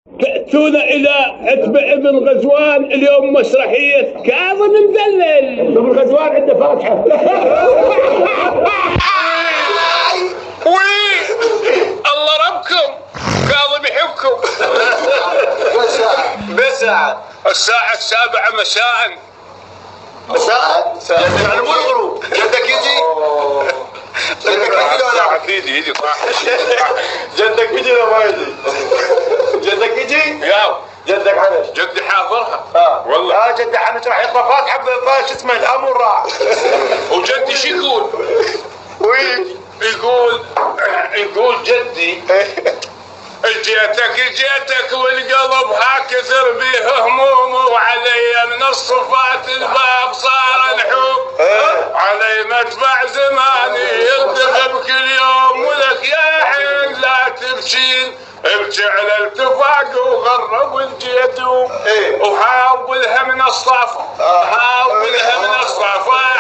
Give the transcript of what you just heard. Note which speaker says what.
Speaker 1: تأتون إلى عتبة ابن غزوان، اليوم مسرحية كاظم مدلل. ابن غزوان عنده فاتحة.
Speaker 2: وي الله ربكم، كاظم يحبكم.
Speaker 3: بساعة
Speaker 2: الساعة 7 مساء.
Speaker 3: مساء؟ يعني مو الغروب. جدك يجي؟ جدك يجي ولا لا؟
Speaker 2: أكيد يجي صح.
Speaker 3: جدك يجي ولا ما يجي؟ جدك يجي؟
Speaker 2: يا
Speaker 3: جدك حنش.
Speaker 2: جدي حاضرها.
Speaker 3: والله. جدي حنش راح يقرا فاتحة شو اسمه الامر راح.
Speaker 2: وجدي شو يقول؟ يقول جدي جيتك والقلب كثر بيه هموم، وعلي من الصفات الباب صار نحوم. علي مدفع زماني يلتف بكل يوم، ولك يا عين لا تبشين ابكي على التفاق وغرب الجيتوم. وهاولها من الصفا، هاولها من الصفا